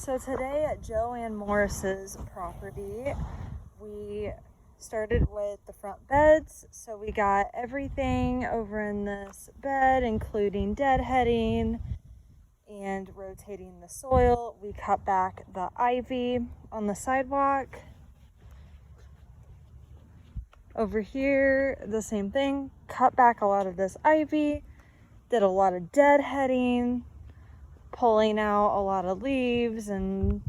So today at Joanne Morris's property, we started with the front beds. So we got everything over in this bed, including deadheading and rotating the soil. We cut back the ivy on the sidewalk. Over here, the same thing, cut back a lot of this ivy, did a lot of deadheading, pulling out a lot of leaves and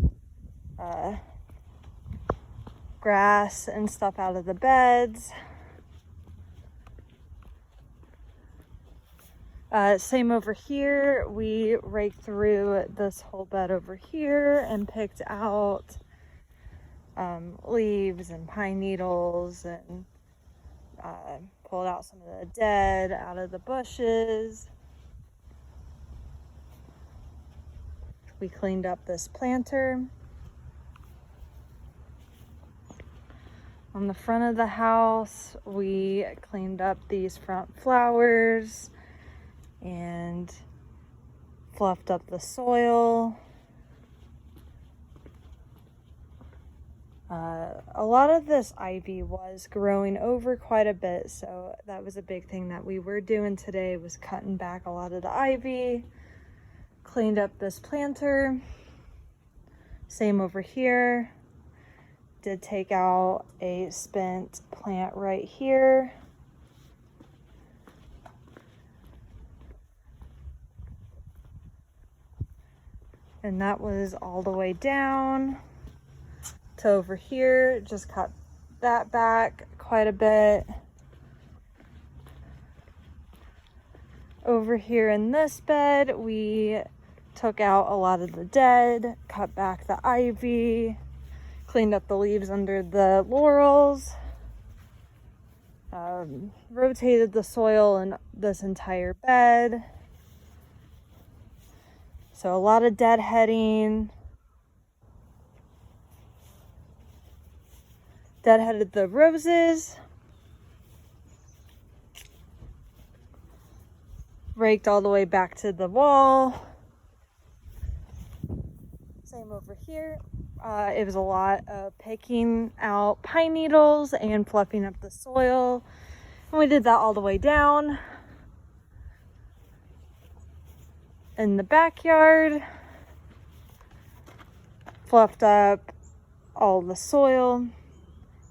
grass and stuff out of the beds. Same over here. We raked through this whole bed over here and picked out leaves and pine needles and pulled out some of the dead out of the bushes. We cleaned up this planter. On the front of the house, we cleaned up these front flowers and fluffed up the soil. A lot of this ivy was growing over quite a bit, so that was a big thing that we were doing today, was cutting back a lot of the ivy. Cleaned up this planter. Same over here. Did take out a spent plant right here. And that was all the way down to over here. Just cut that back quite a bit. Over here in this bed, we took out a lot of the dead, cut back the ivy, cleaned up the leaves under the laurels, rotated the soil in this entire bed. So a lot of deadheading. Deadheaded the roses. Raked all the way back to the wall. Same over here. It was a lot of picking out pine needles and fluffing up the soil. And we did that all the way down. In the backyard, fluffed up all the soil,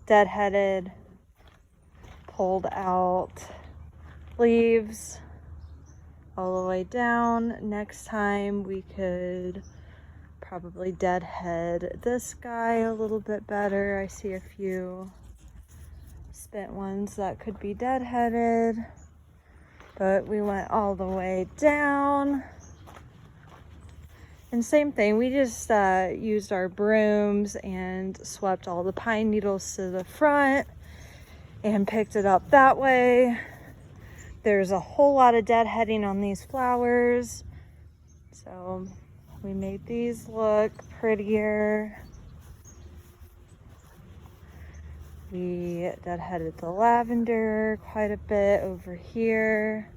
deadheaded, pulled out leaves all the way down. Next time we could probably deadhead this guy a little bit better. I see a few spent ones that could be deadheaded, but we went all the way down. And same thing, we just used our brooms and swept all the pine needles to the front and picked it up that way. There's a whole lot of deadheading on these flowers, so we made these look prettier. We deadheaded the lavender quite a bit over here.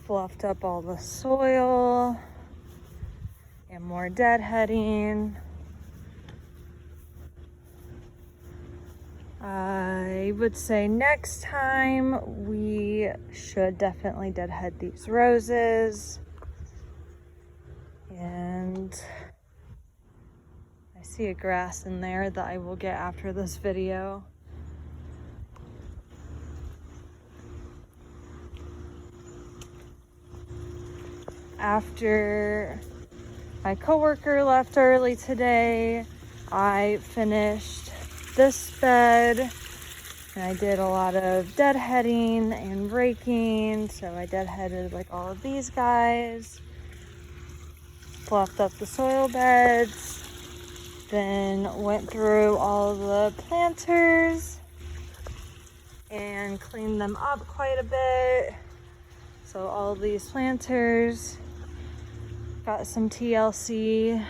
Fluffed up all the soil and more deadheading. I would say next time we should definitely deadhead these roses. And I see a grass in there that I will get after this video. After my coworker left early today, I finished this bed and I did a lot of deadheading and raking. So I deadheaded like all of these guys, fluffed up the soil beds, then went through all of the planters and cleaned them up quite a bit. So all of these planters, got some TLC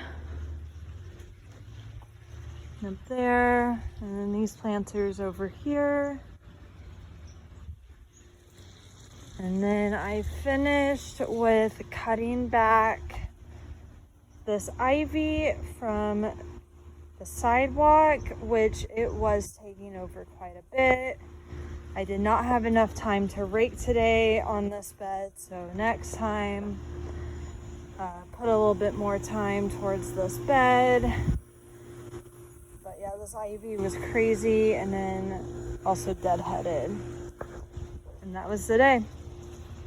up there, and then these planters over here. And then I finished with cutting back this ivy from the sidewalk, which it was taking over quite a bit. I did not have enough time to rake today on this bed, so next time put a little bit more time towards this bed. But yeah, this ivy was crazy, and then also deadheaded. And that was the day.